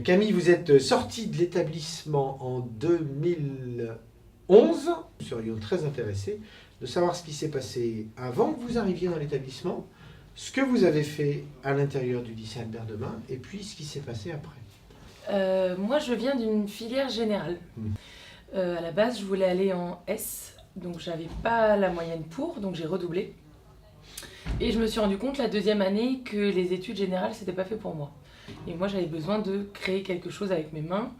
Camille, vous êtes sortie de l'établissement en 2011. Nous serions très intéressés de savoir ce qui s'est passé avant que vous arriviez dans l'établissement, ce que vous avez fait à l'intérieur du lycée Albert Demain, et puis ce qui s'est passé après. Moi, je viens d'une filière générale. À la base, je voulais aller en S, donc j'avais pas la moyenne pour, donc j'ai redoublé. Et je me suis rendu compte la deuxième année que les études générales, c'était pas fait pour moi. Et moi, j'avais besoin de créer quelque chose avec mes mains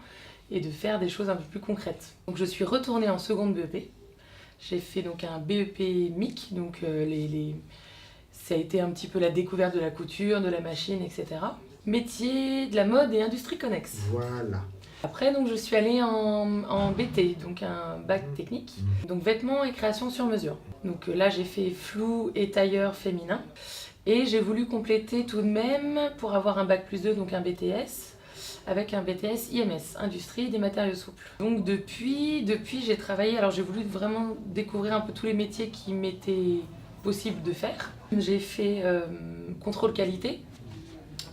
et de faire des choses un peu plus concrètes. Donc je suis retournée en seconde BEP. J'ai fait donc un BEP MIC, donc ça a été un petit peu la découverte de la couture, de la machine, etc. Métier de la mode et industrie connexe. Voilà. Après, donc, je suis allée en BT, donc un bac technique, donc vêtements et création sur mesure. Donc là, j'ai fait flou et tailleur féminin. Et j'ai voulu compléter tout de même pour avoir un bac plus 2, donc un BTS, avec un BTS IMS, industrie des matériaux souples. Donc depuis j'ai travaillé, alors j'ai voulu vraiment découvrir un peu tous les métiers qui m'étaient possible de faire. J'ai fait contrôle qualité.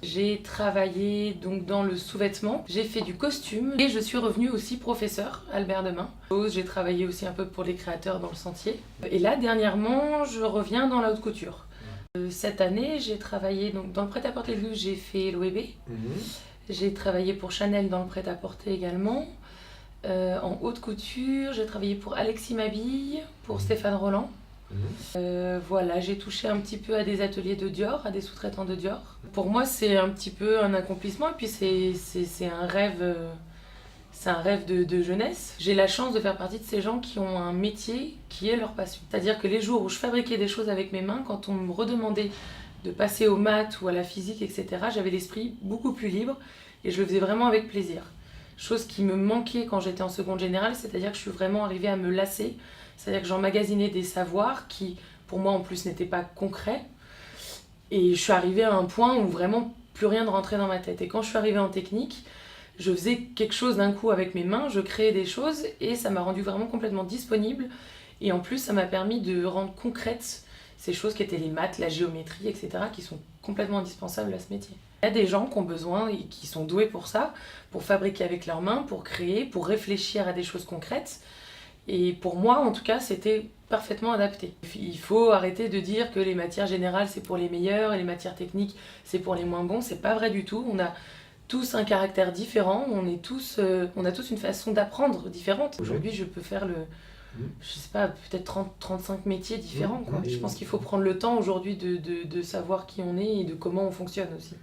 J'ai travaillé donc dans le sous-vêtement, j'ai fait du costume et je suis revenue aussi professeure Albert Demain. J'ai travaillé aussi un peu pour les créateurs dans le sentier. Et là, dernièrement, je reviens dans la haute couture. Cette année, j'ai travaillé donc, dans le prêt-à-porter de luxe, j'ai fait l'OEB. J'ai travaillé pour Chanel dans le prêt-à-porter également. En haute couture, j'ai travaillé pour Alexis Mabille, pour Stéphane Roland. Voilà, j'ai touché un petit peu à des ateliers de Dior, à des sous-traitants de Dior. Pour moi, c'est un petit peu un accomplissement et puis c'est un rêve, de jeunesse. J'ai la chance de faire partie de ces gens qui ont un métier qui est leur passion. C'est-à-dire que les jours où je fabriquais des choses avec mes mains, quand on me redemandait de passer aux maths ou à la physique, etc., j'avais l'esprit beaucoup plus libre et je le faisais vraiment avec plaisir. Chose qui me manquait quand j'étais en seconde générale, c'est-à-dire que je suis vraiment arrivée à me lasser. C'est-à-dire que j'emmagasinais des savoirs qui, pour moi en plus, n'étaient pas concrets. Et je suis arrivée à un point où vraiment plus rien ne rentrait dans ma tête. Et quand je suis arrivée en technique, je faisais quelque chose d'un coup avec mes mains, je créais des choses et ça m'a rendue vraiment complètement disponible. Et en plus, ça m'a permis de rendre concrètes ces choses qui étaient les maths, la géométrie, etc., qui sont complètement indispensables à ce métier. Il y a des gens qui ont besoin et qui sont doués pour ça, pour fabriquer avec leurs mains, pour créer, pour réfléchir à des choses concrètes. Et pour moi, en tout cas, c'était parfaitement adapté. Il faut arrêter de dire que les matières générales, c'est pour les meilleurs et les matières techniques, c'est pour les moins bons. C'est pas vrai du tout. On a tous un caractère différent, on a tous une façon d'apprendre différente. Aujourd'hui, je peux faire je sais pas, peut-être 30-35 métiers différents, quoi. Je pense qu'il faut prendre le temps aujourd'hui de savoir qui on est et de comment on fonctionne aussi.